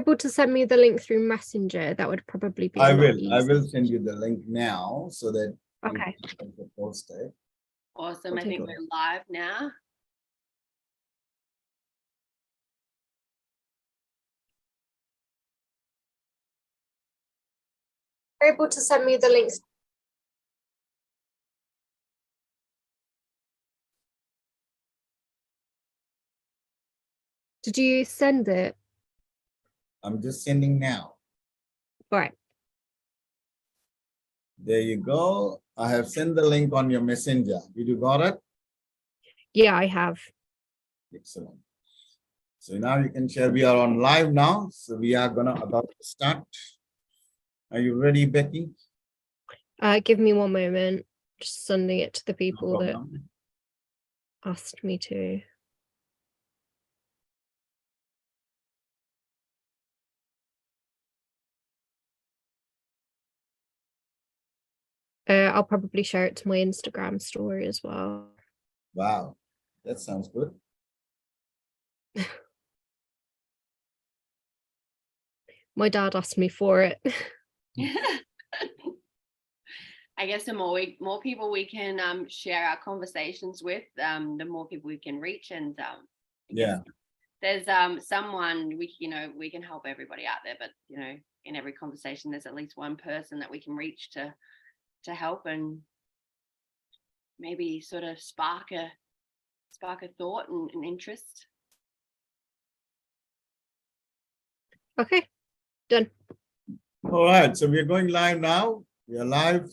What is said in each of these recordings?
able to send me the link through Messenger, that would probably be I a lot will. easier. I will send you the link now so that Okay. you can post it. Awesome. I'll I take think a we're live now. You're able to send me the links. Did you send it? I'm just sending now. Right. There you go. I have sent the link on your messenger. Did you got it? Yeah, I have. Excellent. So now you can share. We are on live now. So we are about to start. Are you ready, Becki? Give me one moment. Just sending it to the No people that problem. asked me to. I'll probably share it to my Instagram story as well. Wow, that sounds good. My dad asked me for it. I guess the more people we can share our conversations with, the more people we can reach. And Yeah. there's someone we can help everybody out there, but in every conversation there's at least one person that we can reach to help and maybe sort of spark a thought and an interest. Okay, done. All right, so we're going live now. We are live.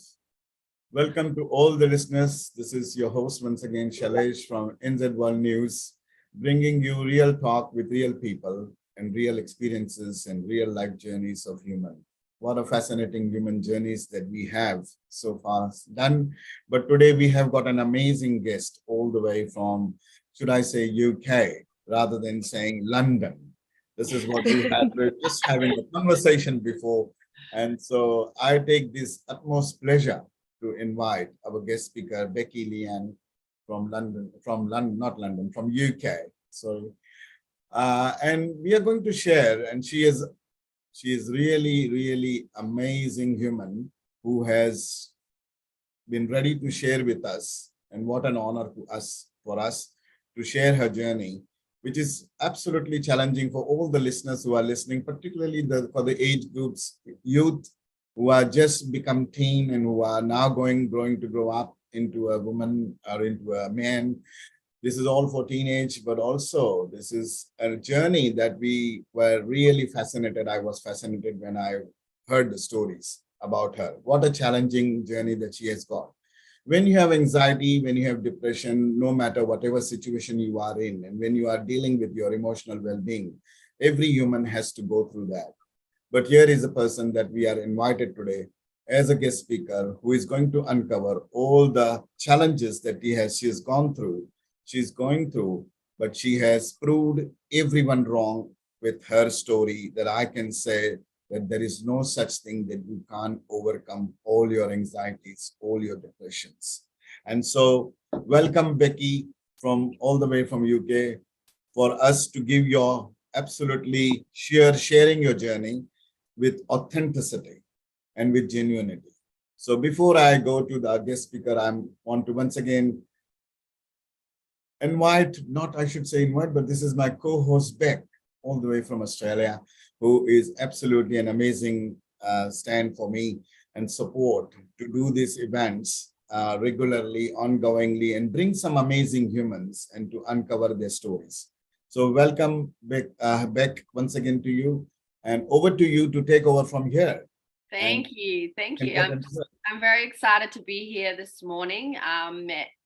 Welcome to all the listeners. This is your host once again, Shailesh from NZ World News, bringing you real talk with real people and real experiences and real life journeys of human. What a fascinating human journeys that we have so far done. But today we have got an amazing guest all the way from, should I say UK, rather than saying London. This is what we had. We're just having a conversation before. And so I take this utmost pleasure to invite our guest speaker, Becki Leanne from UK. So, and we are going to share, and she is really, really amazing human who has been ready to share with us. And what an honor for us to share her journey, which is absolutely challenging for all the listeners who are listening, particularly for the age groups, youth who are just become teen and who are now growing to grow up into a woman or into a man. This is all for teenage, but also this is a journey that we were really fascinated. I was fascinated when I heard the stories about her. What a challenging journey that she has got. When you have anxiety, when you have depression, no matter whatever situation you are in, and when you are dealing with your emotional well-being, every human has to go through that. But here is a person that we are invited today as a guest speaker who is going to uncover all the challenges that she has gone through, she's going through, but she has proved everyone wrong with her story, that I can say that there is no such thing that you can't overcome all your anxieties, all your depressions. And so welcome, Becki, from all the way from UK, for us to give your absolutely sharing your journey with authenticity and with genuinity. So before I go to the guest speaker, I want to once again invite, but this is my co-host Beck, all the way from Australia, who is absolutely an amazing stand for me and support to do these events regularly, ongoingly, and bring some amazing humans and to uncover their stories. So welcome, Beck, once again to you. And over to you to take over from here. Thank you. I'm very excited to be here this morning.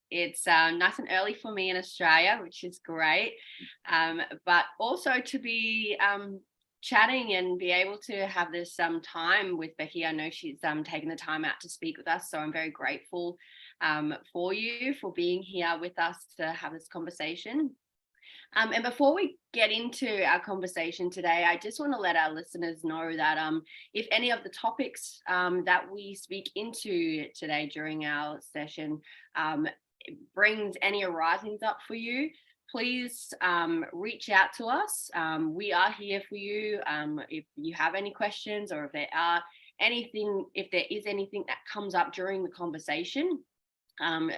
It's nice and early for me in Australia, which is great. But also to be chatting and be able to have this time with Becki. I know she's taken the time out to speak with us, so I'm very grateful for you for being here with us to have this conversation. And before we get into our conversation today, I just want to let our listeners know that if any of the topics that we speak into today during our session brings any arisings up for you, please reach out to us. We are here for you. If you have any questions, or if there is anything that comes up during the conversation,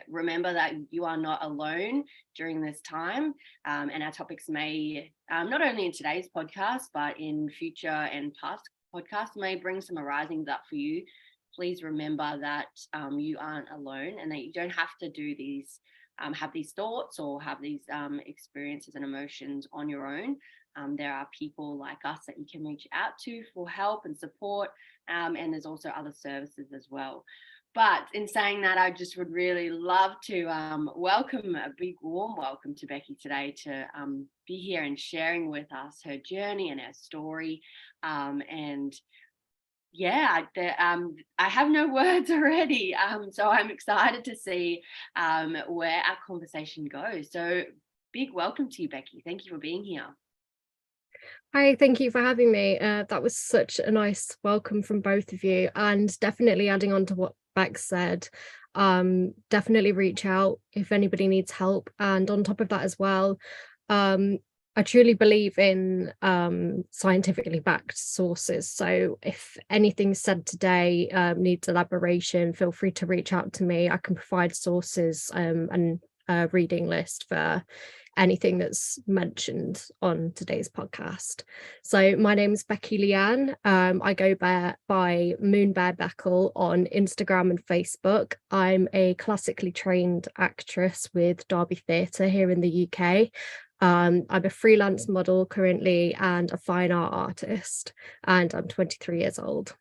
remember that you are not alone during this time, and our topics may, not only in today's podcast, but in future and past podcasts, may bring some arisings up for you. Please remember that you aren't alone, and that you don't have to do these, have these thoughts or have these experiences and emotions on your own. There are people like us that you can reach out to for help and support, and there's also other services as well. But in saying that, I just would really love to welcome a big warm welcome to Becki today to be here and sharing with us her journey and her story. And yeah, I have no words already. So I'm excited to see where our conversation goes. So big welcome to you, Becki. Thank you for being here. Hi, thank you for having me. That was such a nice welcome from both of you, and definitely adding on to what Beck said, definitely reach out if anybody needs help. And on top of that as well, I truly believe in scientifically backed sources. So if anything said today needs elaboration, feel free to reach out to me. I can provide sources and a reading list for anything that's mentioned on today's podcast. So my name is Becki Leanne. I go by Moon Bear Beckle on Instagram and Facebook. I'm a classically trained actress with Derby Theatre here in the UK. I'm a freelance model currently and a fine art artist, and I'm 23 years old.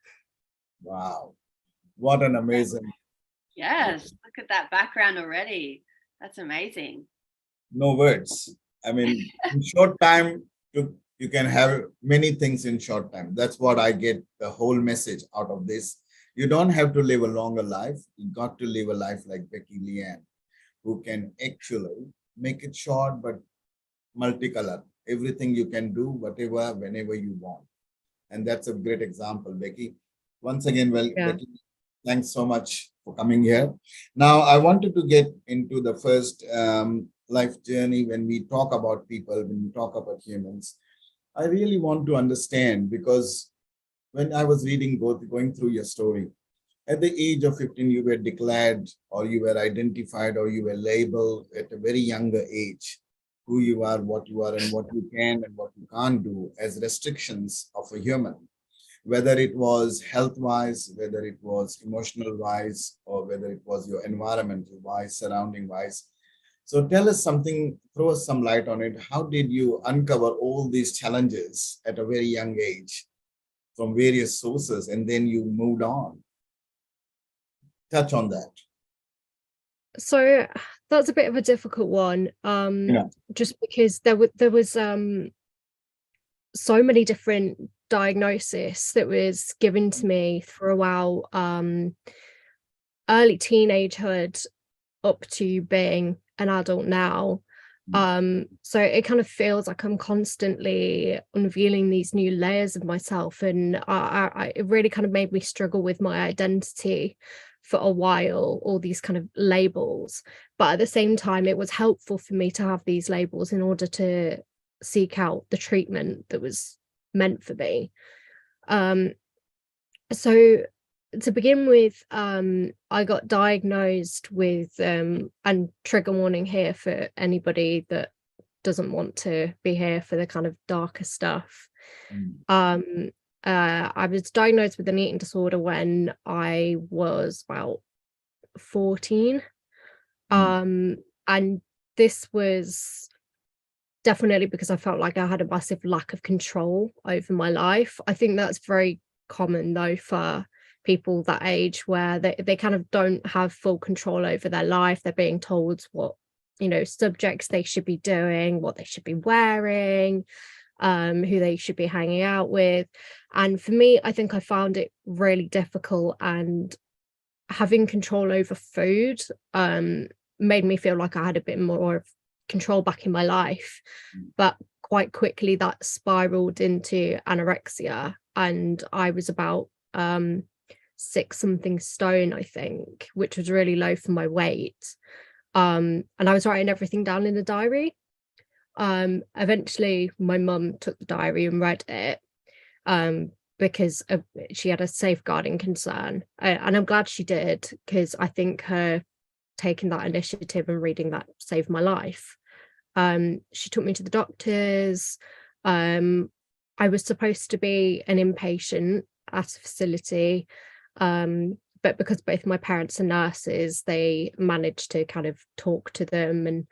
Wow, what an amazing. Yes, look at that background already. That's amazing. No words. I mean, in short time, you can have many things in short time. That's what I get the whole message out of this. You don't have to live a longer life. You got to live a life like Becki Leanne, who can actually make it short but multicolor. Everything you can do, whatever, whenever you want. And that's a great example, Becki. Once again, Becki, thanks so much for coming here. Now, I wanted to get into the first life journey. When we talk about people, when we talk about humans, I really want to understand, because when I was reading, going through your story, at the age of 15, you were declared, or you were identified, or you were labeled at a very younger age, who you are, and what you can and what you can't do as restrictions of a human, whether it was health-wise, whether it was emotional-wise, or whether it was your environmental-wise, surrounding-wise. So tell us something, throw us some light on it. How did you uncover all these challenges at a very young age from various sources, and then you moved on? Touch on that. So that's a bit of a difficult one, just because there was so many different diagnoses that was given to me throughout early teenagehood up to being an adult now. So it kind of feels like I'm constantly unveiling these new layers of myself, and it really kind of made me struggle with my identity for a while, all these kind of labels. But at the same time, it was helpful for me to have these labels in order to seek out the treatment that was meant for me. So to begin with, I got diagnosed with, and trigger warning here for anybody that doesn't want to be here for the kind of darker stuff. I was diagnosed with an eating disorder when I was about 14. And this was definitely because I felt like I had a massive lack of control over my life. I think that's very common though for people that age, where they kind of don't have full control over their life. They're being told what, subjects they should be doing, what they should be wearing, who they should be hanging out with. And for me, I think I found it really difficult, and having control over food made me feel like I had a bit more of control back in my life. But quite quickly that spiraled into anorexia, and I was about 6-something stone, I think, which was really low for my weight. And I was writing everything down in a diary. Eventually my mum took the diary and read it, because she had a safeguarding concern, and I'm glad she did, because I think her taking that initiative and reading that saved my life. She took me to the doctors. I was supposed to be an inpatient at a facility, but because both my parents are nurses, they managed to kind of talk to them and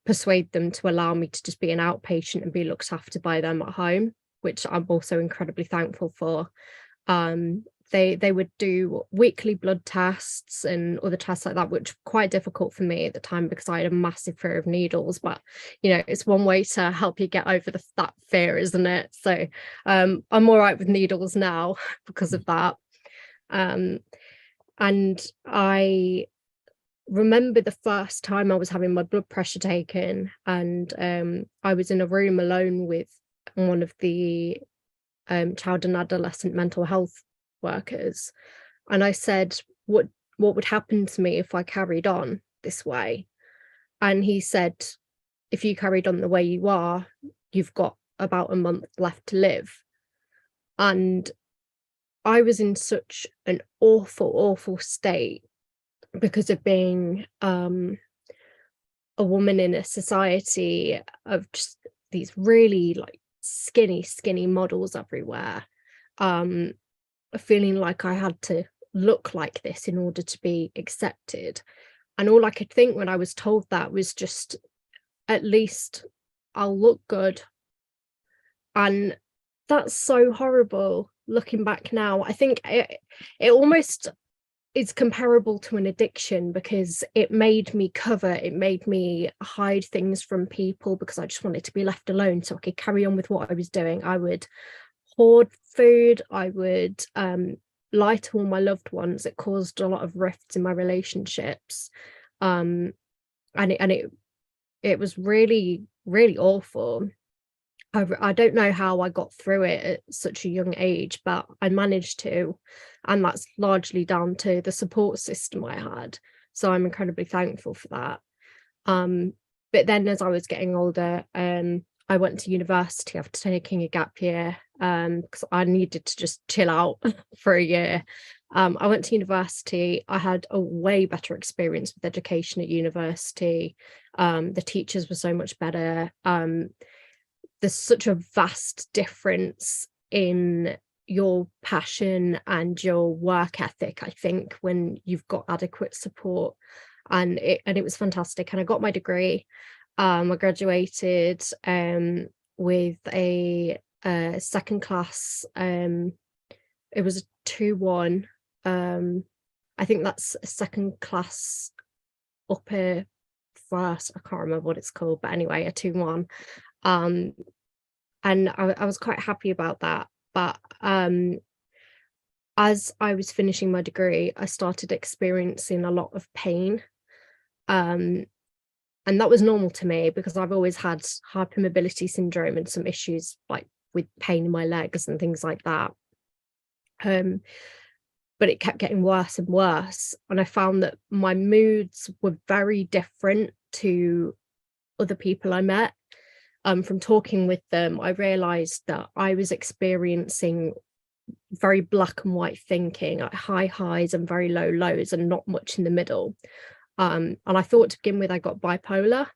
persuade them to allow me to just be an outpatient and be looked after by them at home, which I'm also incredibly thankful for. They would do weekly blood tests and other tests like that, which were quite difficult for me at the time because I had a massive fear of needles. But it's one way to help you get over that fear, isn't it? So I'm all right with needles now because of that. And I remember the first time I was having my blood pressure taken, and I was in a room alone with one of the child and adolescent mental health workers, and I said, what would happen to me if I carried on this way? And he said, if you carried on the way you are, you've got about a month left to live. And I was in such an awful state because of being a woman in a society of just these really like skinny models everywhere, feeling like I had to look like this in order to be accepted. And all I could think when I was told that was just, at least I'll look good. And that's so horrible looking back now. I think it almost is comparable to an addiction, because it made me hide things from people because I just wanted to be left alone so I could carry on with what I was doing. I would hoard food. I would lie to all my loved ones. It caused a lot of rifts in my relationships, and it was really awful. I don't know how I got through it at such a young age, but I managed to, and that's largely down to the support system I had. So I'm incredibly thankful for that. But then as I was getting older, I went to university after taking a gap year, because I needed to just chill out for a year. I went to university. I had a way better experience with education at university. The teachers were so much better. There's such a vast difference in your passion and your work ethic, I think, when you've got adequate support. And it was fantastic. And I got my degree. I graduated with a second class. It was a 2-1. I think that's a second class upper first. I can't remember what it's called, but anyway, a 2-1. And I was quite happy about that. But as I was finishing my degree, I started experiencing a lot of pain. And that was normal to me because I've always had hypermobility syndrome and some issues like with pain in my legs and things like that. But it kept getting worse and worse. And I found that my moods were very different to other people I met. From talking with them, I realized that I was experiencing very black and white thinking, like high highs and very low lows and not much in the middle. And I thought to begin with I got bipolar.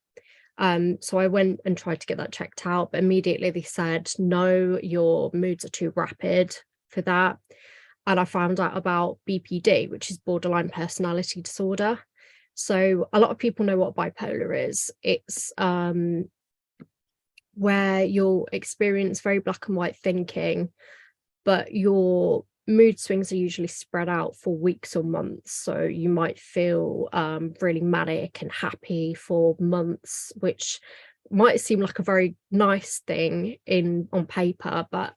So I went and tried to get that checked out, but immediately they said, no, your moods are too rapid for that. And I found out about BPD, which is borderline personality disorder. So a lot of people know what bipolar is. It's where you'll experience very black and white thinking, but your mood swings are usually spread out for weeks or months. So you might feel really manic and happy for months, which might seem like a very nice thing on paper, but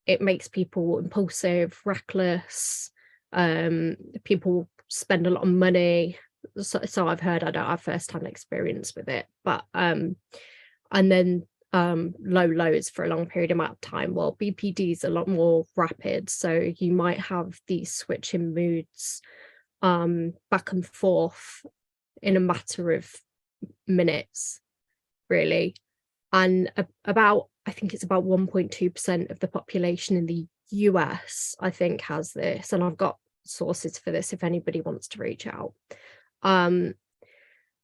it makes people impulsive, reckless. People spend a lot of money. So I've heard. I don't have first-hand experience with it, but and then low lows for a long period amount of time. Well, BPD is a lot more rapid, so you might have these switching moods back and forth in a matter of minutes. really. And about, I think it's about 1.2% of the population in the US, I think, has this. And I've got sources for this if anybody wants to reach out. And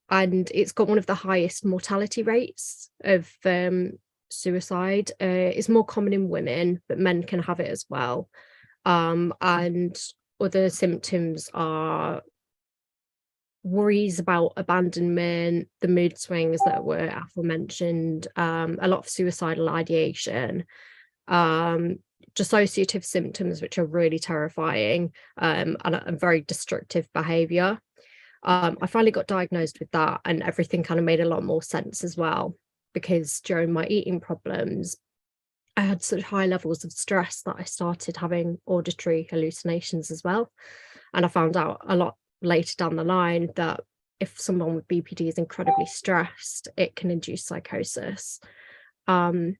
it's got one of the highest mortality rates of suicide. It's more common in women, but men can have it as well. And other symptoms are worries about abandonment, the mood swings that were aforementioned, a lot of suicidal ideation, dissociative symptoms, which are really terrifying, and very destructive behavior. I finally got diagnosed with that, and everything kind of made a lot more sense as well, because during my eating problems, I had such high levels of stress that I started having auditory hallucinations as well. And I found out a lot later down the line that if someone with BPD is incredibly stressed, it can induce psychosis. And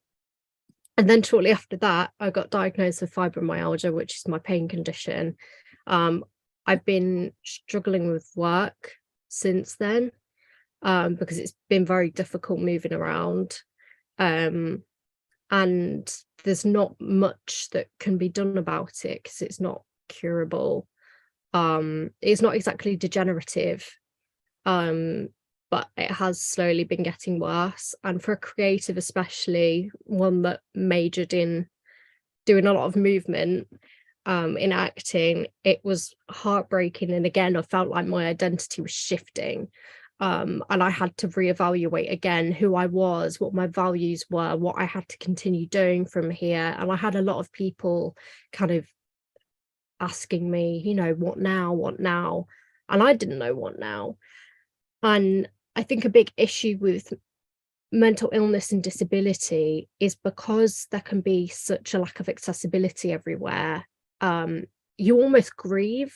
then shortly after that, I got diagnosed with fibromyalgia, which is my pain condition. I've been struggling with work since then, because it's been very difficult moving around. And there's not much that can be done about it because it's not curable. It's not exactly degenerative, but it has slowly been getting worse. And for a creative, especially one that majored in doing a lot of movement, in acting, it was heartbreaking. And again, I felt like my identity was shifting. And I had to reevaluate again who I was, what my values were, what I had to continue doing from here. And I had a lot of people kind of asking me, what now, what now? And I didn't know what now. And I think a big issue with mental illness and disability is because there can be such a lack of accessibility everywhere. You almost grieve.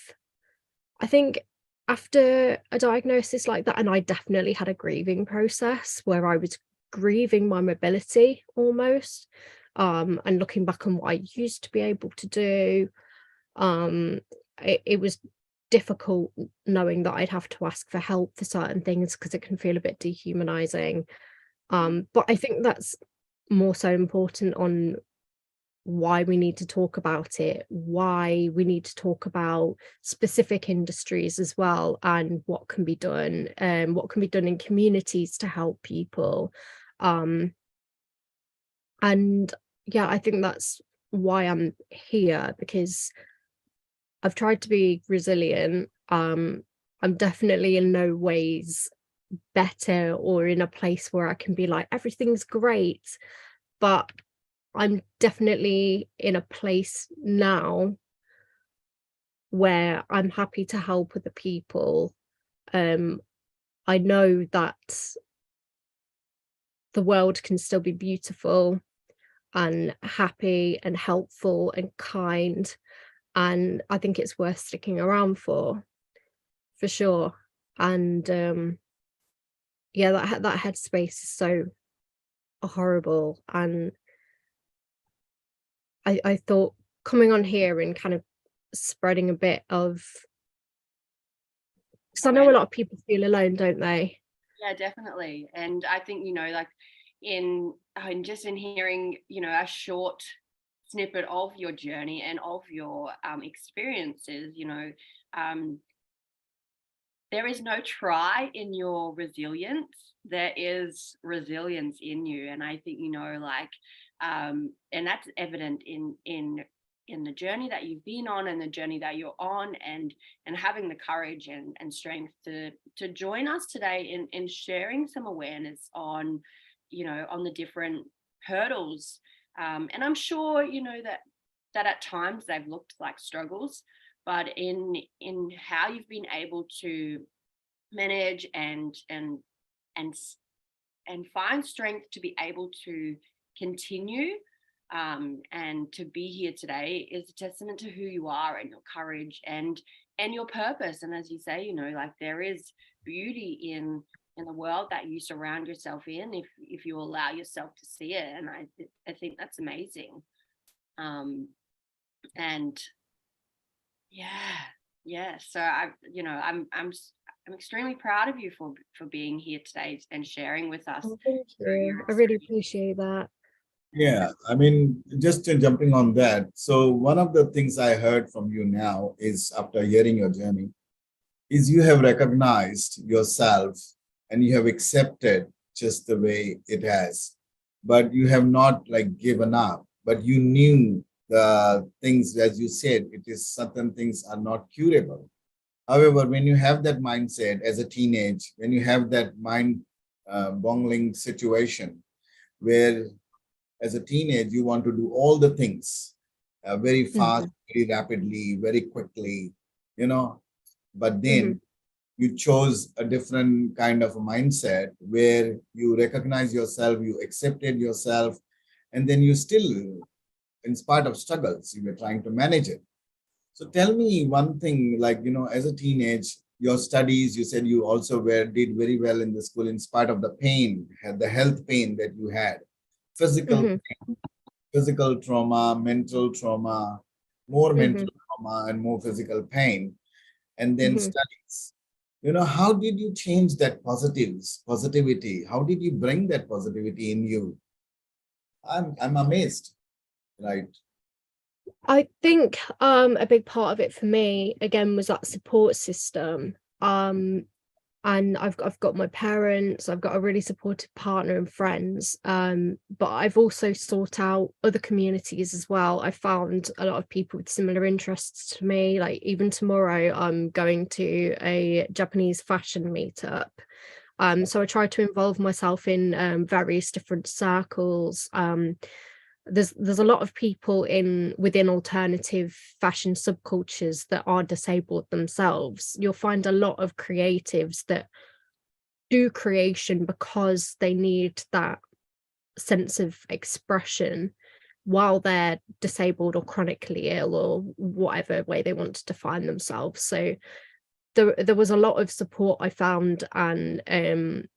I think after a diagnosis like that, and I definitely had a grieving process where I was grieving my mobility almost, and looking back on what I used to be able to do. It was difficult knowing that I'd have to ask for help for certain things because it can feel a bit dehumanizing. But I think that's more so important on why we need to talk about it, why we need to talk about specific industries as well, and what can be done, what can be done in communities to help people. And yeah, I think that's why I'm here, because I've tried to be resilient. I'm definitely in no ways better or in a place where I can be like, everything's great. But I'm definitely in a place now where I'm happy to help other people. I know that the world can still be beautiful and happy and helpful and kind. And I think it's worth sticking around for sure. And yeah, that headspace is so horrible. And I thought coming on here and kind of spreading a bit of, because I know a lot of people feel alone, don't they? Yeah, definitely. And I think, like in just in hearing, a short snippet of your journey and of your experiences, there is no try in your resilience. There is resilience in you. And I think, and that's evident in the journey that you've been on and the journey that you're on, and having the courage and strength to join us today in sharing some awareness on, on the different hurdles. And I'm sure, that at times they've looked like struggles, but in how you've been able to manage and find strength to be able to continue, and to be here today is a testament to who you are and your courage and your purpose. And as you say, like there is beauty in the world that you surround yourself in if you allow yourself to see it. And I think that's amazing. And yeah. So I'm I'm extremely proud of you for being here today and sharing with us. Oh, thank you. I really appreciate that. Yeah, I mean, just jumping on that. So one of the things I heard from you now is, after hearing your journey, is you have recognized yourself and you have accepted just the way it has, but you have not like given up, but you knew the things, as you said, it is certain things are not curable. However, when you have that mindset as a teenage, when you have that mind boggling situation where as a teenage you want to do all the things very fast, Mhm, very rapidly, very quickly, you know, but then mhm, you chose a different kind of a mindset where you recognize yourself, you accepted yourself, and then you still, in spite of struggles, you were trying to manage it. So tell me one thing, like, you know, as a teenage, your studies, you said you also did very well in the school in spite of the pain, had the health pain that you had, physical, mhm, physical trauma, mental trauma, more mhm, mental trauma and more physical pain, and then mhm. studies. You know, how did you change that positivity? How did you bring that positivity in you? I'm amazed, right? I think a big part of it for me again was that support system. And I've got my parents, I've got a really supportive partner and friends. But I've also sought out other communities as well. I found a lot of people with similar interests to me. Like even tomorrow, I'm going to a Japanese fashion meetup. So I try to involve myself in various different circles. There's a lot of people within alternative fashion subcultures that are disabled themselves. You'll find a lot of creatives that do creation because they need that sense of expression while they're disabled or chronically ill or whatever way they want to define themselves. So there was a lot of support I found, and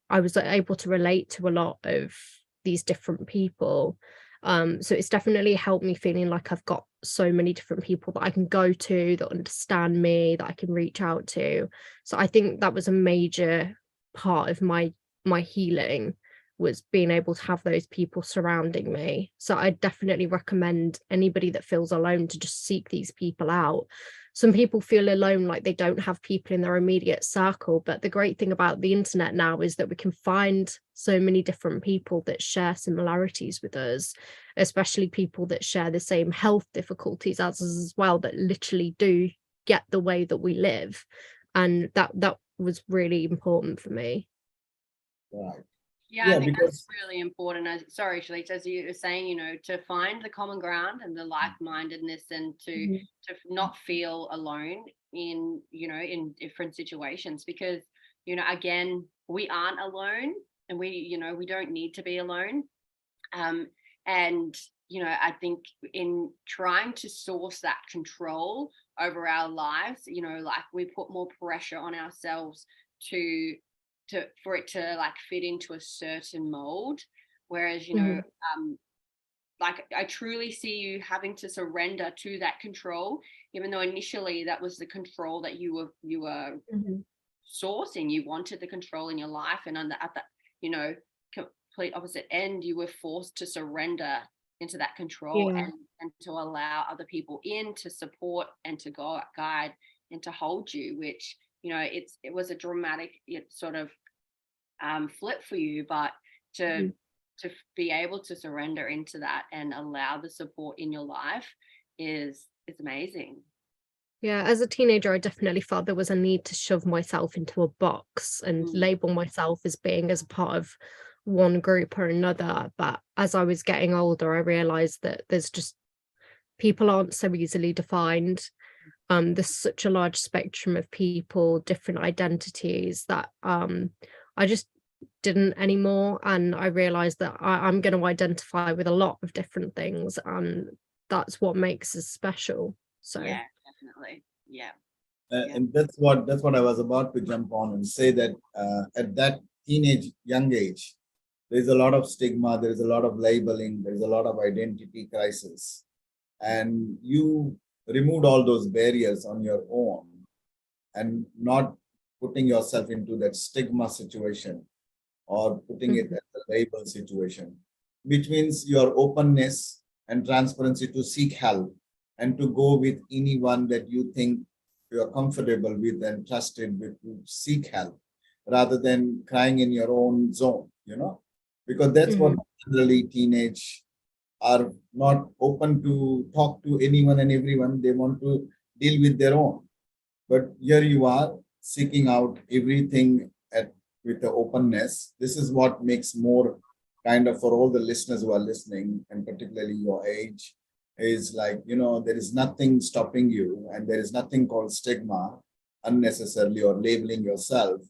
I was able to relate to a lot of these different people. So it's definitely helped me feeling like I've got so many different people that I can go to that understand me, that I can reach out to. So I think that was a major part of my healing, was being able to have those people surrounding me. So I definitely recommend anybody that feels alone to just seek these people out. Some people feel alone, like they don't have people in their immediate circle, but the great thing about the internet now is that we can find so many different people that share similarities with us, especially people that share the same health difficulties as us as well, that literally do get the way that we live. And that was really important for me. Right. Yeah, I Yeah, think that's because really important. Sorry, Shalita, as you were saying, to find the common ground and the like-mindedness, and Mhm, to not feel alone in, in different situations, because, again, we aren't alone, and we don't need to be alone. Um, and I think in trying to source that control over our lives, like we put more pressure on ourselves to for it to like fit into a certain mold, whereas mhm, like I truly see you having to surrender to that control, even though initially that was the control that you were mhm. sourcing. You wanted the control in your life, and at that you know complete opposite end, you were forced to surrender into that control, Yeah. and to allow other people in to support and to guide and to hold you, which it was a dramatic sort of flip for you, but to Mhm. be able to surrender into that and allow the support in your life is amazing. Yeah, as a teenager, I definitely felt there was a need to shove myself into a box and Mm, label myself as being as a part of one group or another. But as I was getting older, I realized that there's just people aren't so easily defined. There's such a large spectrum of people, different identities, that I just didn't anymore. And I realized that I'm going to identify with a lot of different things, and that's what makes us special. So. yeah, definitely. Yeah, yeah. and that's what I was about to jump on and say, that at that teenage young age, there's a lot of stigma, there's a lot of labeling, there's a lot of identity crisis, and you removed all those barriers on your own, and not putting yourself into that stigma situation or putting it as a label situation, which means your openness and transparency to seek help and to go with anyone that you think you are comfortable with and trusted with to seek help rather than crying in your own zone, because that's what generally teenage are not open to talk to anyone and everyone. They want to deal with their own. But here you are seeking out everything with the openness. This is what makes more kind of for all the listeners who are listening, and particularly your age, is like, there is nothing stopping you and there is nothing called stigma unnecessarily or labeling yourself,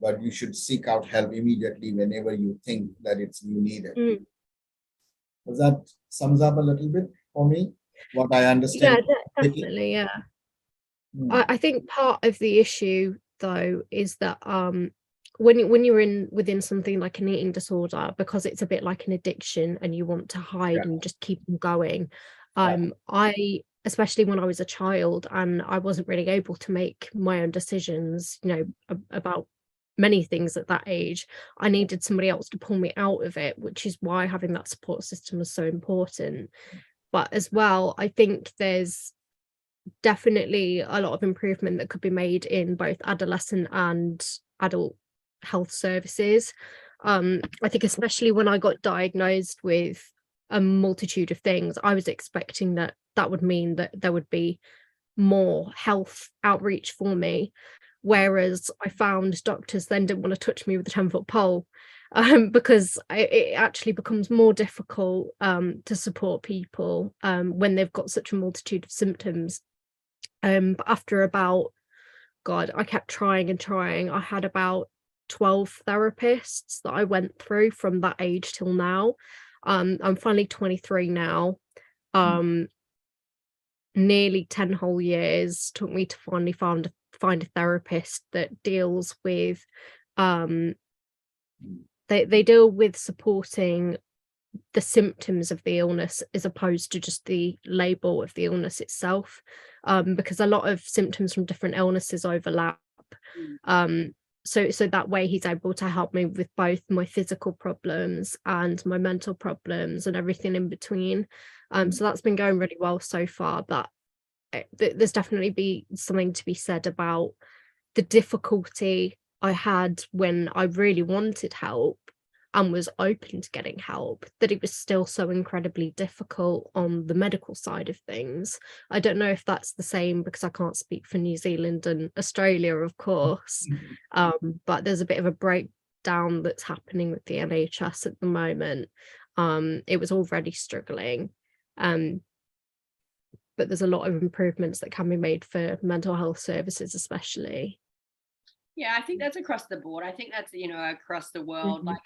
but you should seek out help immediately whenever you think that you need it. Does that sums up a little bit for me, what I understand? Yeah, definitely, yeah. I think part of the issue though is that when you're within something like an eating disorder, because it's a bit like an addiction and you want to hide and just keep them going. I, especially when I was a child and I wasn't really able to make my own decisions, about many things at that age, I needed somebody else to pull me out of it, which is why having that support system was so important. But as well, I think there's definitely a lot of improvement that could be made in both adolescent and adult health services. I think especially when I got diagnosed with a multitude of things, I was expecting that would mean that there would be more health outreach for me, whereas I found doctors then didn't want to touch me with a 10-foot pole, because it actually becomes more difficult to support people when they've got such a multitude of symptoms. But after about, God, I kept trying and trying. I had about 12 therapists that I went through from that age till now. I'm finally 23 now. Nearly 10 whole years took me to finally find a therapist that deals with they deal with supporting the symptoms of the illness as opposed to just the label of the illness itself, because a lot of symptoms from different illnesses overlap. So that way he's able to help me with both my physical problems and my mental problems and everything in between. So that's been going really well so far, but there's definitely something to be said about the difficulty I had when I really wanted help and was open to getting help, that it was still so incredibly difficult on the medical side of things. I don't know if that's the same because I can't speak for New Zealand and Australia, of course, but there's a bit of a breakdown that's happening with the NHS at the moment. It was already struggling, but there's a lot of improvements that can be made for mental health services especially. Yeah, I think that's across the board. I think that's, across the world. Like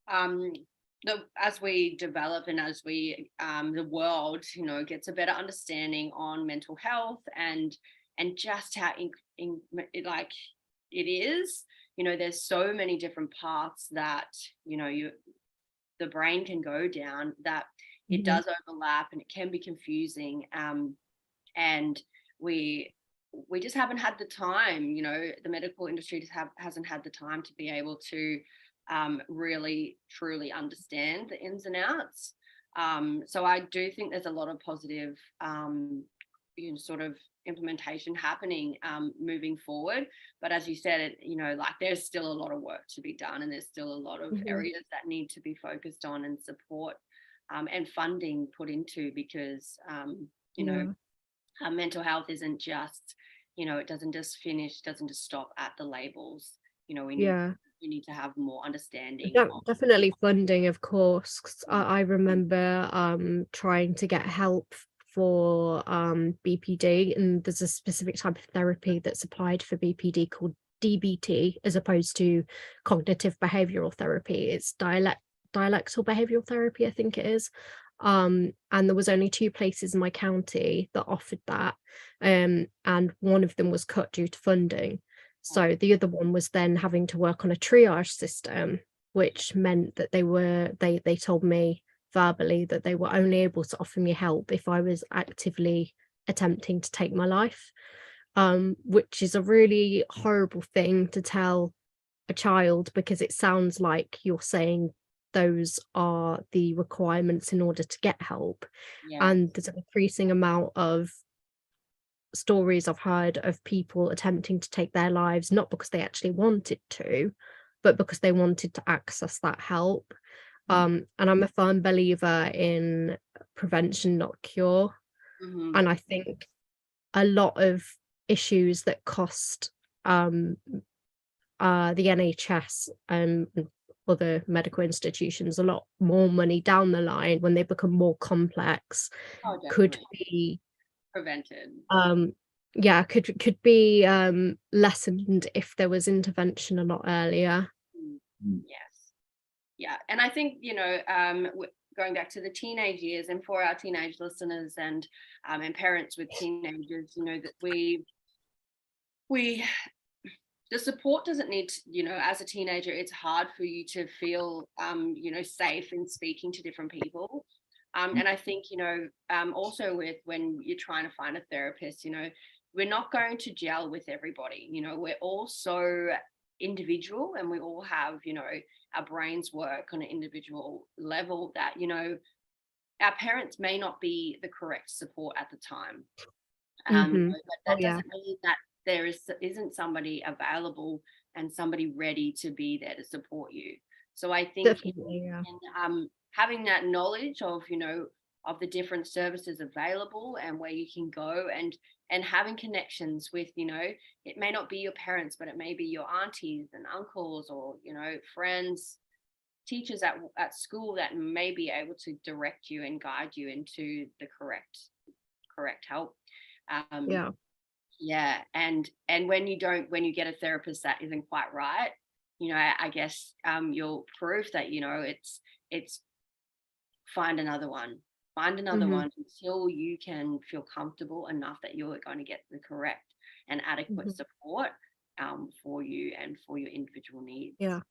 as we develop and as we the world, gets a better understanding on mental health and just how like it is, there's so many different paths that, the brain can go down, that it does overlap and it can be confusing. And we just haven't had the time, the medical industry just hasn't had the time to be able to really truly understand the ins and outs. So I do think there's a lot of positive sort of implementation happening moving forward. But as you said, like there's still a lot of work to be done, and there's still a lot of areas that need to be focused on and support and funding put into, because mental health isn't just, it doesn't just stop at the labels. We need to have more understanding. Definitely funding, of course. 'Cause I remember trying to get help for BPD, and there's a specific type of therapy that's applied for BPD called DBT, as opposed to cognitive behavioral therapy. It's dialectal behavioral therapy, I think it is. And there was only 2 places in my county that offered that, and one of them was cut due to funding. So the other one was then having to work on a triage system, which meant that they told me verbally that they were only able to offer me help if I was actively attempting to take my life. which is a really horrible thing to tell a child, because it sounds like you're saying those are the requirements in order to get help. Yeah. And there's an increasing amount of stories I've heard of people attempting to take their lives, not because they actually wanted to, but because they wanted to access that help. And I'm a firm believer in prevention, not cure. Mm-hmm. And I think a lot of issues that cost the NHS and other medical institutions a lot more money down the line, when they become more complex, Oh, could definitely be prevented. yeah, could be lessened if there was intervention a lot earlier. Mm. Yes. Yeah. And I think, going back to the teenage years, and for our teenage listeners and parents with teenagers, that we the support doesn't need to, as a teenager, it's hard for you to feel safe in speaking to different people. And I think, also with when you're trying to find a therapist, we're not going to gel with everybody. We're all so individual, and we all have, our brains work on an individual level that, our parents may not be the correct support at the time. Hmm. But Oh that yeah, doesn't mean that there isn't somebody available and somebody ready to be there to support you. So I think definitely, yeah. having that knowledge of, of the different services available and where you can go, and having connections with, it may not be your parents, but it may be your aunties and uncles, or, friends, teachers at school that may be able to direct you and guide you into the correct help. um, Yeah. yeah. And when you get a therapist that isn't quite right, I guess you'll prove that, it's find another one. Find another Hmm. one until you can feel comfortable enough that you're going to get the correct and adequate Hmm. support for you and for your individual needs. Yeah.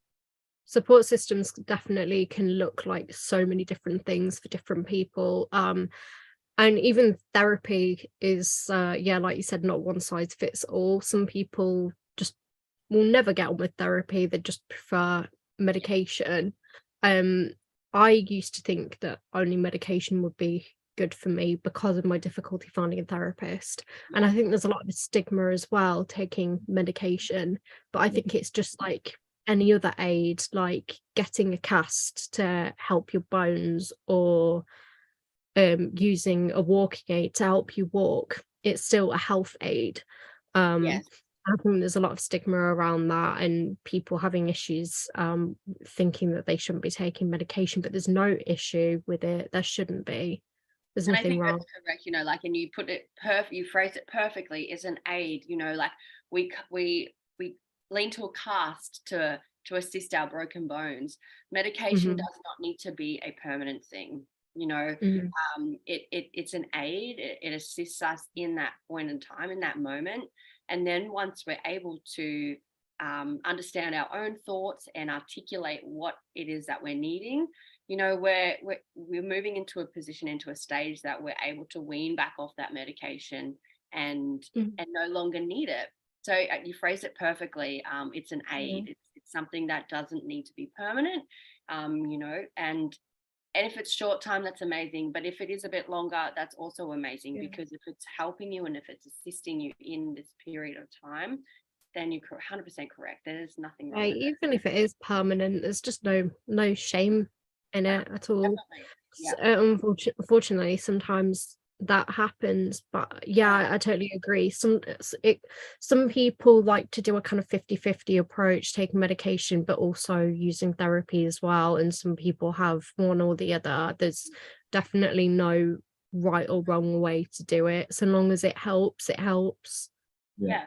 Support systems definitely can look like so many different things for different people. And even therapy is yeah, like you said, not one size fits all. Some people just will never get on with therapy, they just prefer medication. um I used to think that only medication would be good for me because of my difficulty finding a therapist, and I Yeah. think there's a lot of stigma as well taking medication. But I think it's just like any other aid, like getting a cast to help your bones, or using a walking aid to help you walk. It's still a health aid. um Yes. I think there's a lot of stigma around that, and people having issues thinking that they shouldn't be taking medication, but there's no issue with it. There shouldn't be. There's And I nothing think wrong. that's correct, like, and you put it you phrase it perfectly, is an aid, like we lean to a cast to assist our broken bones. Medication Hmm. does not need to be a permanent thing, Hmm. it's an aid. It assists us in that point in time, in that moment. And then once we're able to understand our own thoughts and articulate what it is that we're needing, we're moving into a position, into a stage that we're able to wean back off that medication and Hmm. no longer need it. So you phrase it perfectly. It's an Yeah. aid. It's something that doesn't need to be permanent. And if it's short time, that's amazing. But if it is a bit longer, that's also amazing, Yeah. because if it's helping you and if it's assisting you in this period of time, then you're 100% correct. There's nothing wrong with it. Even if it is permanent, there's just no shame in No, it at all. definitely. Yeah. Unfortunately, sometimes that happens, but yeah, Yeah. I totally agree. Some people like to do a kind of 50-50 approach, taking medication but also using therapy as well, and some people have one or the other. There's definitely no right or wrong way to do it. So long as it helps, it helps. Yeah. Yeah.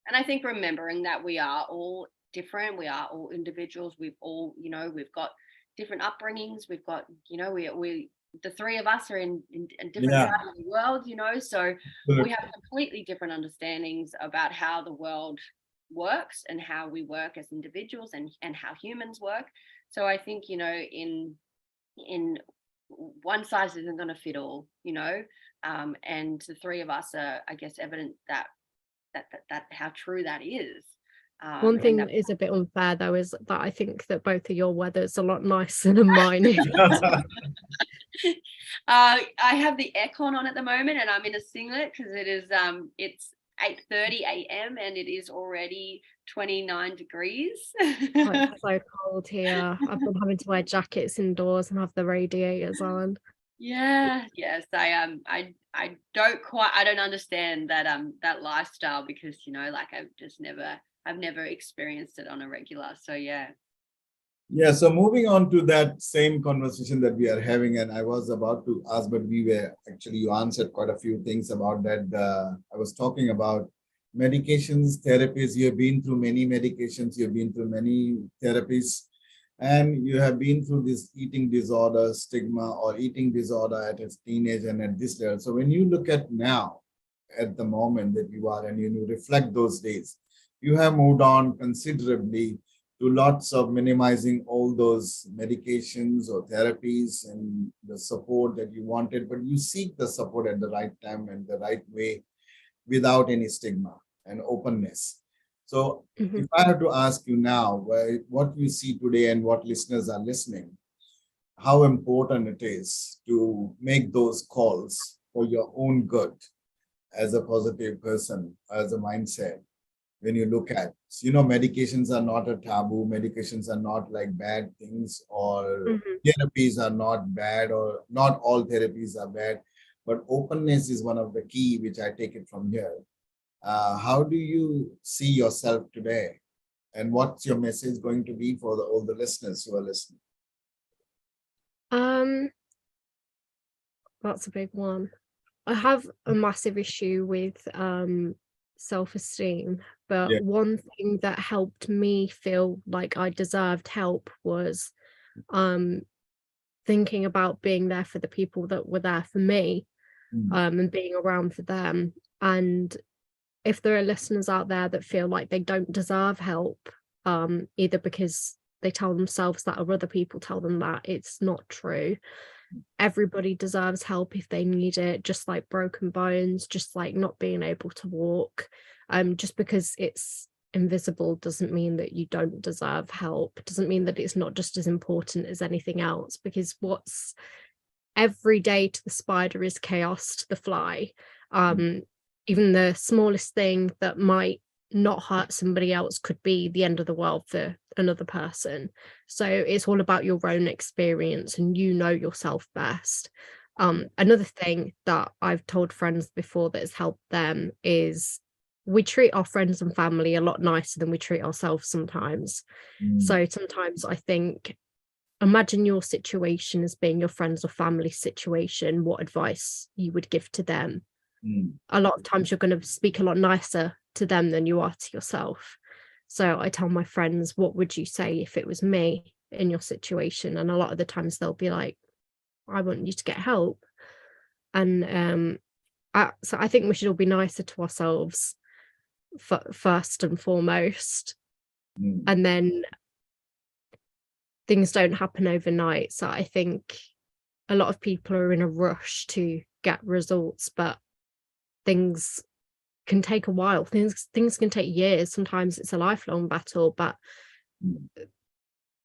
And I think remembering that we are all different, we are all individuals, we've all, we've got different upbringings, we've got, we the three of us are in different Yeah. parts of the world, so we Absolutely. have completely different understandings about how the world works and how we work as individuals, and how humans work. So I think, in one size isn't going to fit all, and the three of us are, I guess, evident that how true that is. One thing And that is a bit unfair though is that I think that both of your weather's a lot nicer than mine is. I have the aircon on at the moment, and I'm in a singlet because it is it's 8:30 a.m. and it is already 29 degrees. Oh, it's so cold here. I've been having to wear jackets indoors and have the radiators on. Yeah, yes, I don't understand that lifestyle because like I've never experienced it on a regular. So yeah. Yeah, so moving on to that same conversation that we are having, and I was about to ask, but you answered quite a few things about that. I was talking about medications, therapies. You have been through many medications, you've been through many therapies, and you have been through this eating disorder, stigma, or eating disorder at a teenage and at this level. So when you look at now, at the moment that you are, and you reflect those days, you have moved on considerably to lots of minimizing all those medications or therapies and the support that you wanted, but you seek the support at the right time and the right way without any stigma and openness. So if I have to ask you now, what you see today and what listeners are listening, how important it is to make those calls for your own good as a positive person, as a mindset, when you look at, medications are not a taboo, medications are not like bad things, or therapies are not bad, or not all therapies are bad, but openness is one of the key, which I take it from here. How do you see yourself today, and what's your message going to be for all the listeners who are listening? That's a big one. I have a massive issue with self-esteem, but Yeah. one thing that helped me feel like I deserved help was thinking about being there for the people that were there for me, and being around for them. And if there are listeners out there that feel like they don't deserve help, either because they tell themselves that or other people tell them that, it's not true. Everybody deserves help if they need it, just like broken bones, just like not being able to walk. Just because it's invisible doesn't mean that you don't deserve help. It doesn't mean that it's not just as important as anything else, because what's every day to the spider is chaos to the fly. Even the smallest thing that might not hurt somebody else could be the end of the world for another person. So it's all about your own experience, and yourself best. Another thing that I've told friends before that has helped them is we treat our friends and family a lot nicer than we treat ourselves sometimes. So sometimes I think, imagine your situation as being your friends or family situation, what advice you would give to them. A lot of times you're going to speak a lot nicer to them than you are to yourself. So I tell my friends, what would you say if it was me in your situation? And a lot of the times they'll be like, I want you to get help. And so I think we should all be nicer to ourselves first and foremost. And then things don't happen overnight. So I think a lot of people are in a rush to get results, but things can take a while. Things can take years. Sometimes it's a lifelong battle, but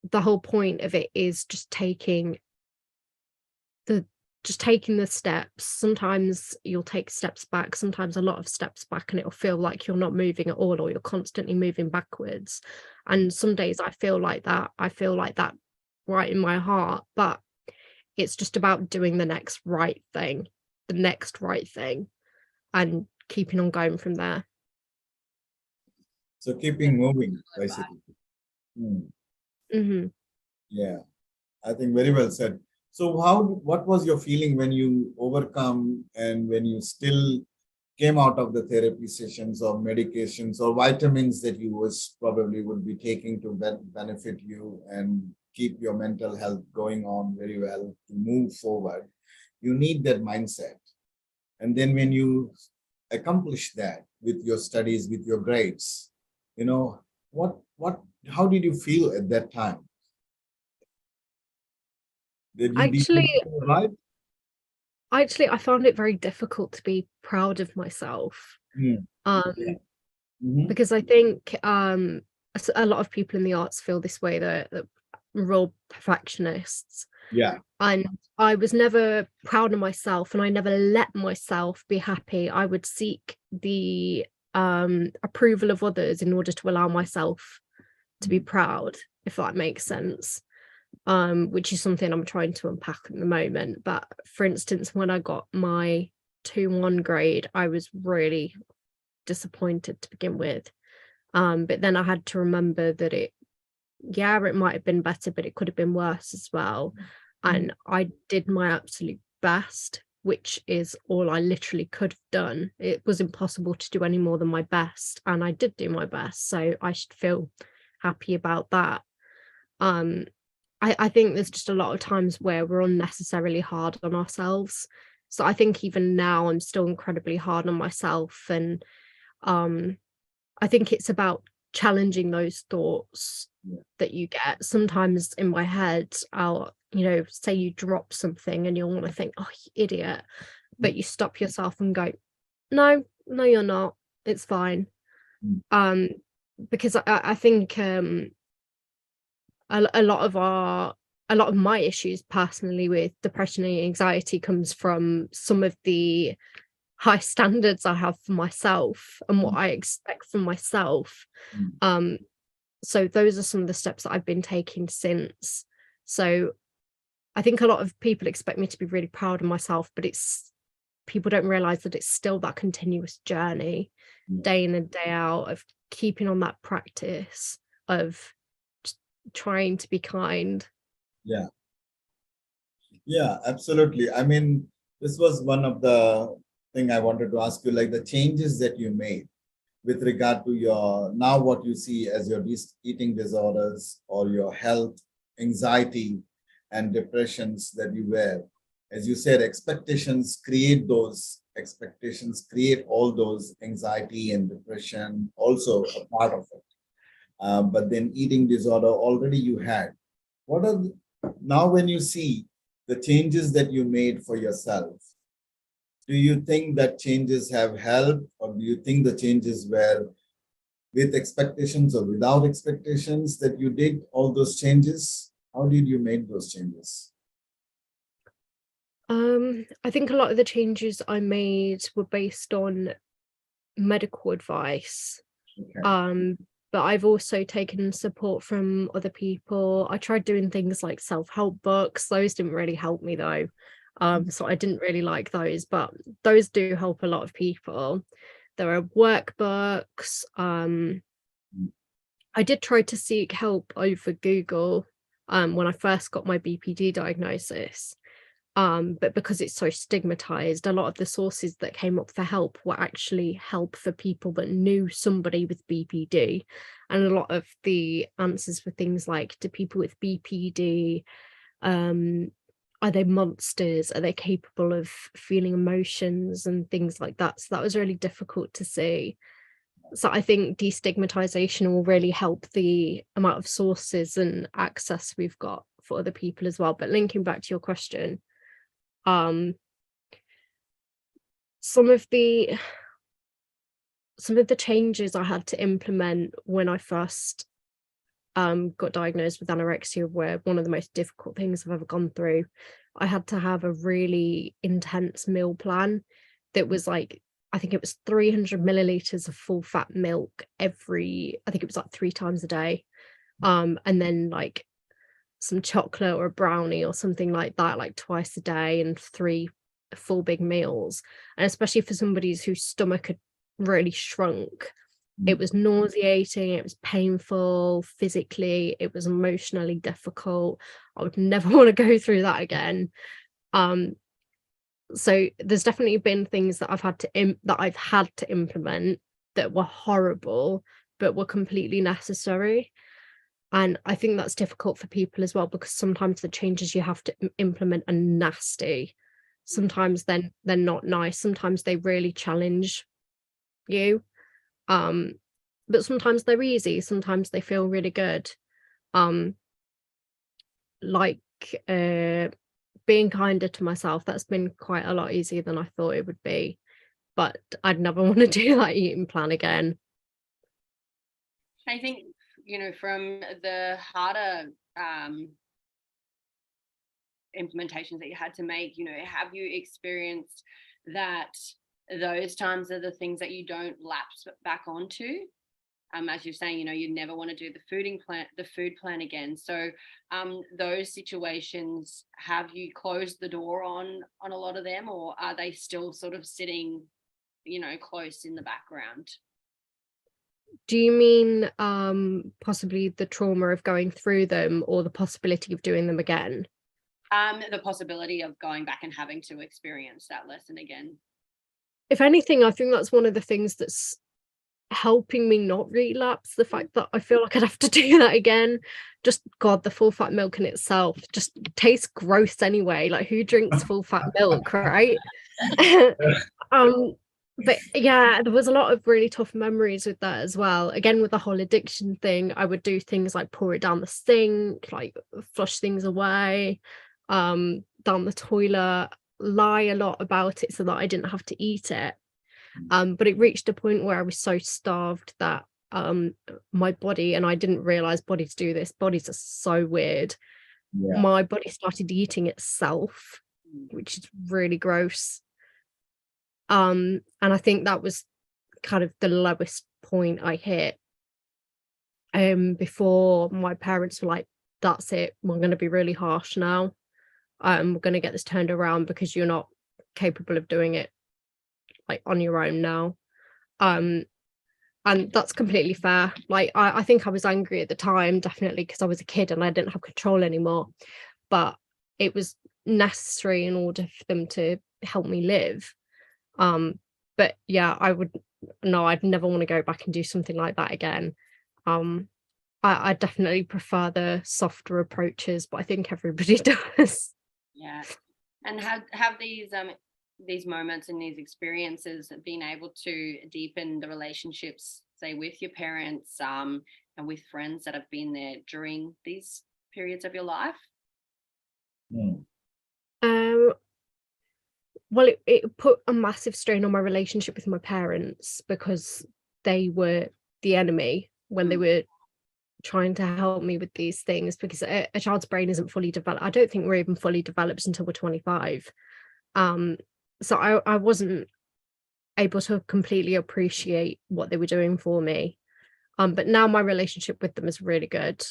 the whole point of it is just taking the steps. Sometimes you'll take steps back, sometimes a lot of steps back, and it'll feel like you're not moving at all, or you're constantly moving backwards. And some days I feel like that right in my heart, but it's just about doing the next right thing, and keeping on going from there. So keeping moving, basically. Yeah, I think very well said. So what was your feeling when you overcome and when you still came out of the therapy sessions or medications or vitamins that you probably would be taking to benefit you and keep your mental health going on very well to move forward? You need that mindset. And then when you accomplish that with your studies, with your grades, how did you feel at that time? Did you Actually, right? I found it very difficult to be proud of myself. Yeah. because I think a lot of people in the arts feel this way, that real perfectionists. Yeah. And I was never proud of myself, and I never let myself be happy. I would seek the approval of others in order to allow myself to be proud, if that makes sense. Which is something I'm trying to unpack at the moment. But for instance, when I got my 2-1 grade, I was really disappointed to begin with. But then I had to remember that it might have been better, but it could have been worse as well. And I did my absolute best, which is all I literally could have done. It was impossible to do any more than my best, and I did do my best, so I should feel happy about that. I think there's just a lot of times where we're unnecessarily hard on ourselves. So I think even now I'm still incredibly hard on myself, and I think it's about challenging those thoughts that you get. Sometimes in my head, I'll, say you drop something and you'll want to think, oh, you idiot. But you stop yourself and go, no, you're not. It's fine. Because I think a lot of my issues personally with depression and anxiety comes from some of the high standards I have for myself and what I expect from myself. So those are some of the steps that I've been taking since. So I think a lot of people expect me to be really proud of myself, but people don't realize that it's still that continuous journey, day in and day out, of keeping on that practice of trying to be kind. Yeah, absolutely. I mean, this was one of the thing I wanted to ask you, like the changes that you made with regard to your, now what you see as your eating disorders or your health, anxiety and depressions that you wear. As you said, expectations create all those anxiety and depression, also a part of it. But then eating disorder already you had. Now when you see the changes that you made for yourself, do you think that changes have helped, or do you think the changes were with expectations or without expectations that you did all those changes? How did you make those changes? I think a lot of the changes I made were based on medical advice. Okay. But I've also taken support from other people. I tried doing things like self-help books. Those didn't really help me though. So I didn't really like those, but those do help a lot of people. There are workbooks. I did try to seek help over Google when I first got my BPD diagnosis. But because it's so stigmatized, a lot of the sources that came up for help were actually help for people that knew somebody with BPD. And a lot of the answers were things like, do people with BPD, are they monsters? Are they capable of feeling emotions and things like that? So that was really difficult to see. So I think destigmatization will really help the amount of sources and access we've got for other people as well. But linking back to your question, some of the changes I had to implement when I first got diagnosed with anorexia were one of the most difficult things I've ever gone through. I had to have a really intense meal plan that was like, I think it was 300 milliliters of full fat milk I think it was like 3 times a day. And then like some chocolate or a brownie or something like that, like twice a day, and 3 full big meals. And especially for somebody whose stomach had really shrunk, it was nauseating, it was painful physically, it was emotionally difficult. I would never want to go through that again. So there's definitely been things that I've had to implement that were horrible but were completely necessary. And I think that's difficult for people as well, because sometimes the changes you have to implement are nasty. Sometimes they're not nice. Sometimes they really challenge you. But sometimes they're easy. Sometimes they feel really good. Like being kinder to myself, that's been quite a lot easier than I thought it would be. But I'd never want to do that eating plan again. I think, from the harder implementations that you had to make, have you experienced that those times are the things that you don't lapse back onto? As you're saying, you never want to do the food plan again. So those situations, have you closed the door on a lot of them, or are they still sort of sitting, close in the background? Do you mean possibly the trauma of going through them, or the possibility of doing them again? The possibility of going back and having to experience that lesson again. If anything, I think that's one of the things that's helping me not relapse, the fact that I feel like I'd have to do that again. Just God, the full fat milk in itself just tastes gross anyway. Like, who drinks full fat milk, right? But yeah, there was a lot of really tough memories with that as well. Again, with the whole addiction thing, I would do things like pour it down the sink, like flush things away, down the toilet, lie a lot about it so that I didn't have to eat it. But it reached a point where I was so starved that my body, and I didn't realize bodies do this, bodies are so weird. Yeah. My body started eating itself, which is really gross. And I think that was kind of the lowest point I hit, before my parents were like, that's it, we're going to be really harsh now. We're going to get this turned around because you're not capable of doing it like on your own now. And that's completely fair. Like, I think I was angry at the time, definitely, because I was a kid and I didn't have control anymore, but it was necessary in order for them to help me live. But yeah, I'd never want to go back and do something like that again. I definitely prefer the softer approaches, but I think everybody does. Yeah. And have these moments and these experiences been able to deepen the relationships, say, with your parents, and with friends that have been there during these periods of your life? Well, it put a massive strain on my relationship with my parents, because they were the enemy when they were trying to help me with these things, because a child's brain isn't fully developed. I don't think we're even fully developed until we're 25. So I wasn't able to completely appreciate what they were doing for me. But now my relationship with them is really good.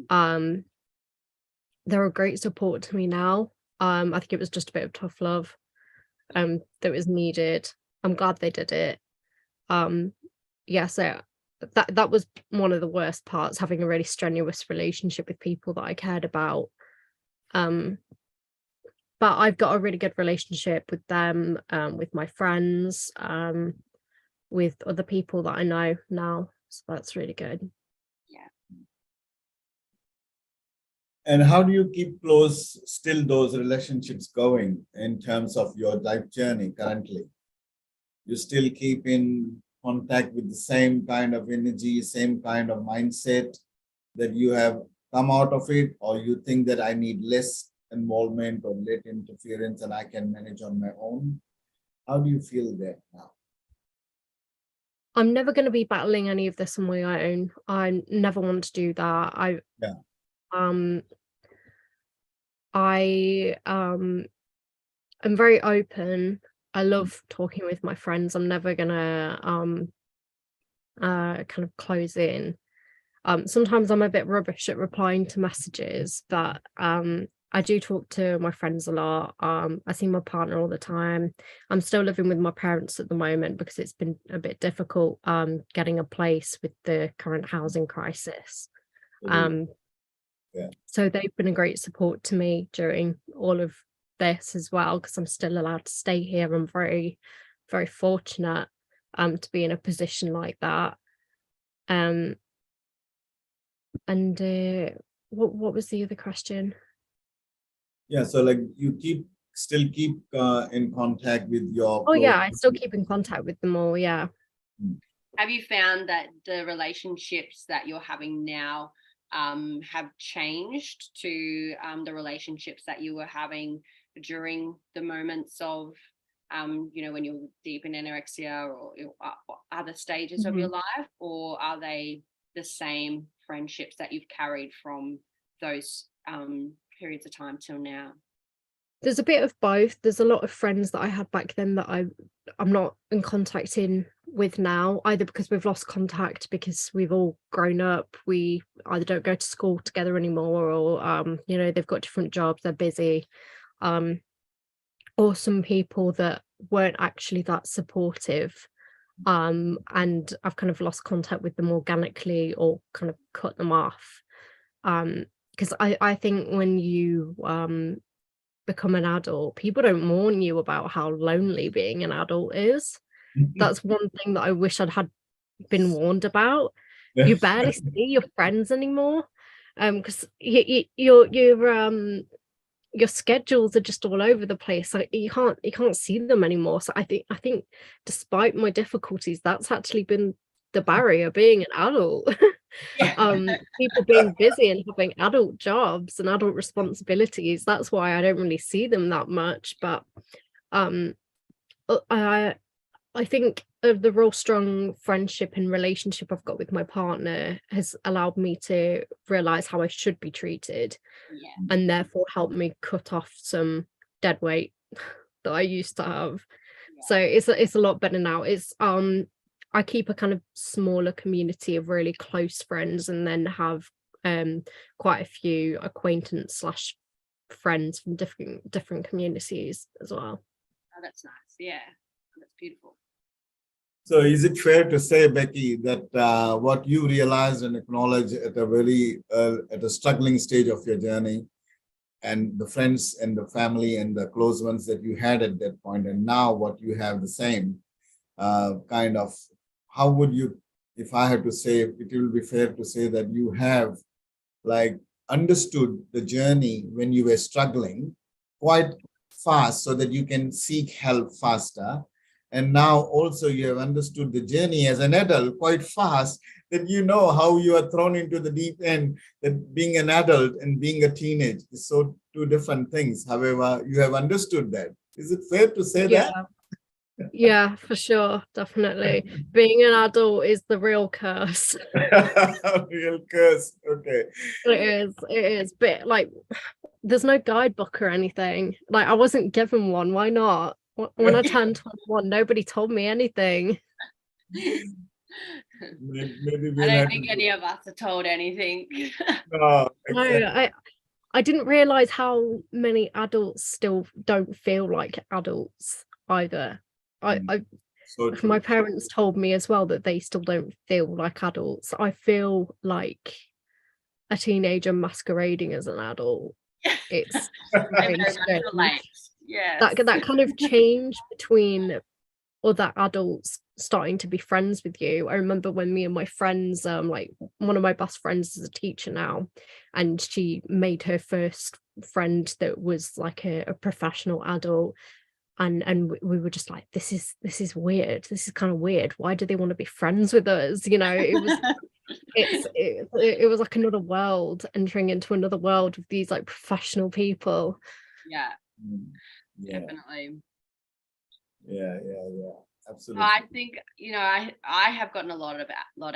They're a great support to me now. I think it was just a bit of tough love that was needed. I'm glad they did it. Yeah, so that was one of the worst parts, having a really strenuous relationship with people that I cared about. But I've got a really good relationship with them, with my friends, with other people that I know now. So that's really good. Yeah. And how do you keep still those relationships going in terms of your life journey currently? You still keep in contact with the same kind of energy, same kind of mindset that you have come out of it, or you think that I need less involvement or less interference and I can manage on my own? How do you feel there now? I'm never going to be battling any of this on my own. I never want to do that. I am very open. I love talking with my friends. I'm never gonna kind of close in. Sometimes I'm a bit rubbish at replying to messages, but I do talk to my friends a lot. I see my partner all the time. I'm still living with my parents at the moment because it's been a bit difficult getting a place with the current housing crisis. Yeah. So they've been a great support to me during all of this as well, because I'm still allowed to stay here. I'm very, very fortunate to be in a position like that. And what was the other question? Yeah, so like you still keep in contact with your Yeah, I still keep in contact with them all. Yeah. Have you found that the relationships that you're having now have changed to the relationships that you were having during the moments of, when you're deep in anorexia or other stages of your life, or are they the same friendships that you've carried from those periods of time till now? There's a bit of both. There's a lot of friends that I had back then that I'm not in contact with now, either because we've lost contact because we've all grown up. We either don't go to school together anymore, or you know, they've got different jobs, they're busy. Or some people that weren't actually that supportive. And I've kind of lost contact with them organically or kind of cut them off. Because I think when you become an adult, people don't warn you about how lonely being an adult is. That's one thing that I wish had been warned about. You barely see your friends anymore, because your schedules are just all over the place. Like you can't see them anymore. So I think despite my difficulties, that's actually been the barrier being an adult. People being busy and having adult jobs and adult responsibilities, that's why I don't really see them that much. But I think of the real strong friendship and relationship I've got with my partner has allowed me to realize how I should be treated, and therefore helped me cut off some dead weight that I used to have. So it's a lot better now. It's I keep a kind of smaller community of really close friends, and then have quite a few acquaintance slash friends from different communities as well. Oh, that's nice. Yeah, that's beautiful. So is it fair to say, Becki, that what you realized and acknowledged at a very at a struggling stage of your journey, and the friends and the family and the close ones that you had at that point, and now what you have the same kind of, how would you, if I had to say, it will be fair to say that you have like understood the journey when you were struggling quite fast so that you can seek help faster. And now also you have understood the journey as an adult quite fast, that you know how you are thrown into the deep end, that being an adult and being a teenage is so two different things. However, you have understood that. Is it fair to say that? Yeah, for sure. Definitely. Being an adult is the real curse. Real curse. Okay. It is. But like, there's no guidebook or anything. Like, I wasn't given one. Why not? When I turned 21, nobody told me anything. Maybe I don't think any of us are told anything. No, exactly. No, I didn't realize how many adults still don't feel like adults either. So My parents told me as well that they still don't feel like adults. I feel like a teenager masquerading as an adult. It's very strange. Yes. That kind of change between other adults starting to be friends with you. I remember when me and my friends, like one of my best friends is a teacher now, and she made her first friend that was like a professional adult, and we were just like, this is weird. This is kind of weird. Why do they want to be friends with us? You know, it was like another world, entering into another world with these like professional people. Yeah. Definitely. Yeah, absolutely. I think, you know, I have gotten a lot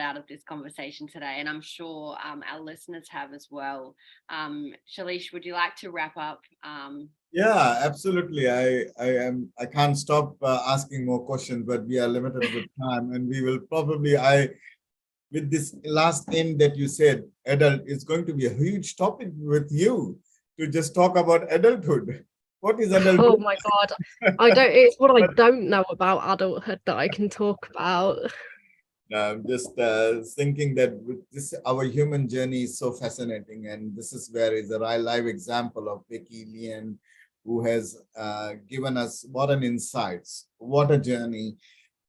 out of this conversation today, and I'm sure our listeners have as well. Shalish, would you like to wrap up? Yeah, absolutely. I can't stop asking more questions, but we are limited with time, and we will probably, with this last end that you said, adult is going to be a huge topic with you to just talk about adulthood. What is adulthood? Oh my God. It's what I don't know about adulthood that I can talk about. I'm just thinking that with this, our human journey is so fascinating, and this is where is a live example of Becki, Leanne, who has given us what an insights, what a journey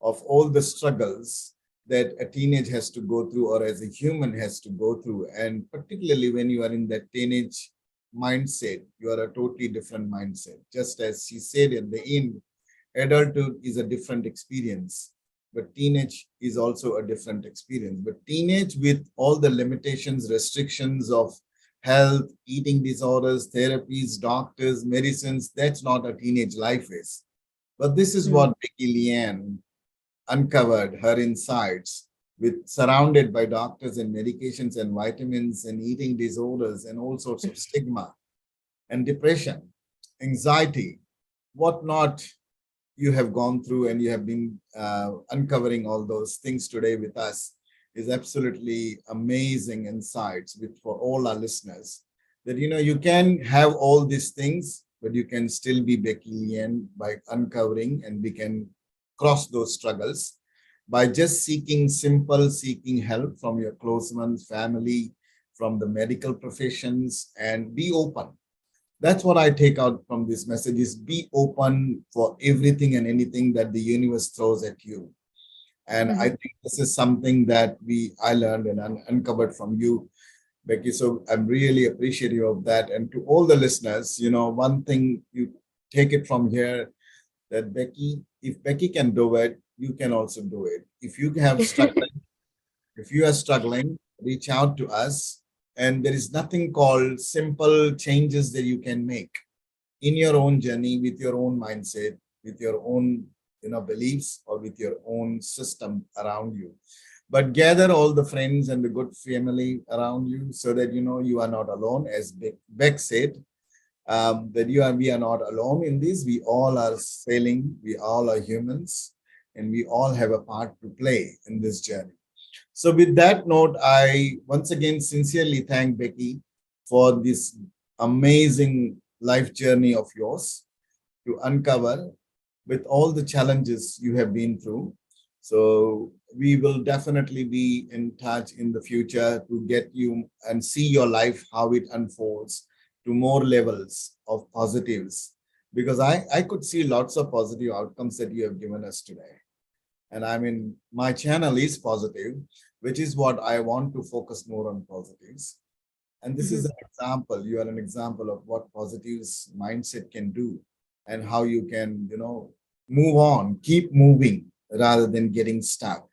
of all the struggles that a teenage has to go through, or as a human has to go through. And particularly when you are in that teenage mindset, you are a totally different mindset. Just as she said at the end, adulthood is a different experience, but teenage is also a different experience. But teenage, with all the limitations, restrictions of health, eating disorders, therapies, doctors, medicines, that's not a teenage life is. But this is what Becki, Leanne uncovered her insights, with surrounded by doctors and medications and vitamins and eating disorders and all sorts of stigma and depression, anxiety, whatnot you have gone through, and you have been uncovering all those things today with us is absolutely amazing insights for all our listeners. That you can have all these things, but you can still be Becki Leanne by uncovering, and we can cross those struggles by just seeking help from your close ones, family, from the medical professions, and be open. That's what I take out from this message: is be open for everything and anything that the universe throws at you. And I think this is something that I learned and uncovered from you, Becki. So I'm really appreciative of that. And to all the listeners, one thing you take it from here, that Becki, if Becki can do it, you can also do it. If you are struggling, reach out to us. And there is nothing called simple changes that you can make in your own journey, with your own mindset, with your own beliefs, or with your own system around you. But gather all the friends and the good family around you, so that you are not alone. As Beck said, that we are not alone in this. We all are sailing. We all are humans, and we all have a part to play in this journey. So with that note, I once again sincerely thank Becki for this amazing life journey of yours to uncover with all the challenges you have been through. So we will definitely be in touch in the future to get you and see your life, how it unfolds to more levels of positives. Because I could see lots of positive outcomes that you have given us today. And I mean, my channel is positive, which is what I want to focus more on positives. And this is an example. You are an example of what positives mindset can do, and how you can, move on, keep moving rather than getting stuck.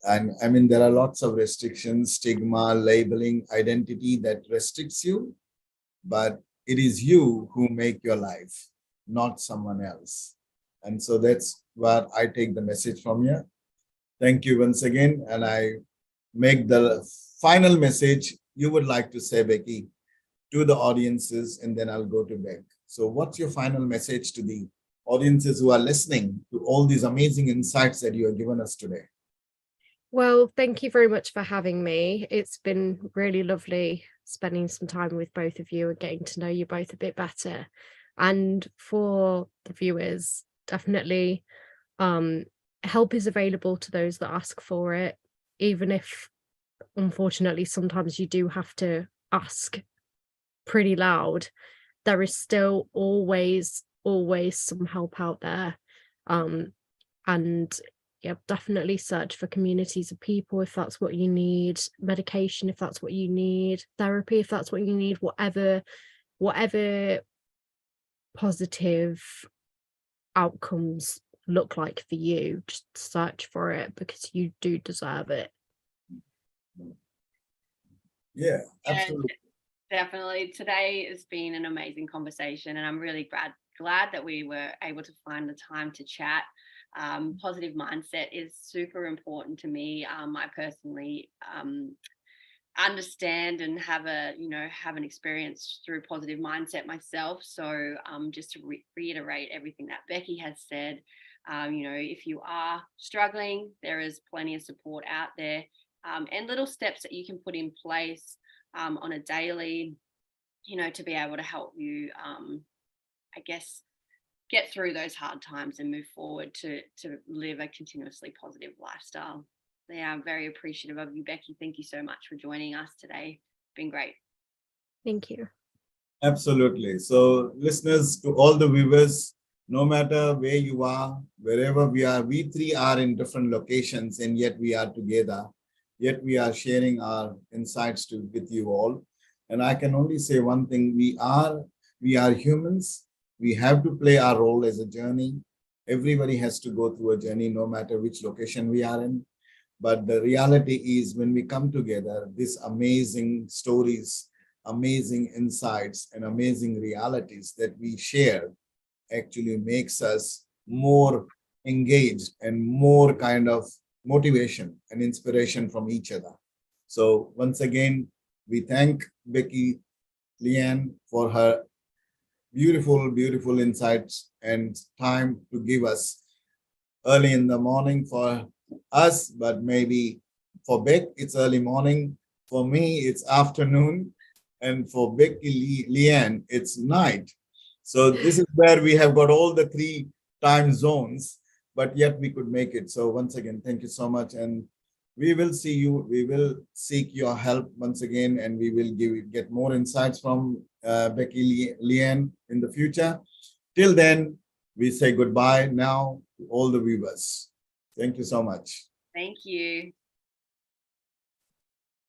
And I mean, there are lots of restrictions, stigma, labeling, identity that restricts you, but it is you who make your life, not someone else. And so that's where I take the message from here. Thank you once again. And I make the final message you would like to say, Becki, to the audiences, and then I'll go to Beck. So what's your final message to the audiences who are listening to all these amazing insights that you have given us today? Well, thank you very much for having me. It's been really lovely spending some time with both of you and getting to know you both a bit better. And for the viewers, definitely help is available to those that ask for it, even if unfortunately sometimes you do have to ask pretty loud. There is still always some help out there. And yeah, definitely search for communities of people if that's what you need, medication if that's what you need, therapy if that's what you need, whatever positive outcomes look like for you. Just search for it, because you do deserve it. Yeah, absolutely. And definitely today has been an amazing conversation, and I'm really glad that we were able to find the time to chat. Positive mindset is super important to me. I personally understand and have an experience through positive mindset myself. So just to reiterate everything that Becki has said, if you are struggling, there is plenty of support out there, and little steps that you can put in place on a daily, to be able to help you, I guess, get through those hard times and move forward to live a continuously positive lifestyle. Yeah, I'm very appreciative of you, Becki. Thank you so much for joining us today. It's been great. Thank you. Absolutely. So listeners, to all the viewers, no matter where you are, wherever we are, we three are in different locations, and yet we are together. Yet we are sharing our insights with you all. And I can only say one thing: we are humans. We have to play our role as a journey. Everybody has to go through a journey, no matter which location we are in. But the reality is, when we come together, these amazing stories, amazing insights, and amazing realities that we share actually makes us more engaged and more kind of motivation and inspiration from each other. So once again, we thank Becki, Leanne for her beautiful, beautiful insights and time to give us early in the morning for us, but maybe for Beck, it's early morning. For me, it's afternoon. And for Becki, Leanne, it's night. So this is where we have got all the three time zones, but yet we could make it. So once again, thank you so much. And we will see you. We will seek your help once again, and we will get more insights from Becki, Leanne in the future. Till then, we say goodbye now to all the viewers. Thank you so much. Thank you.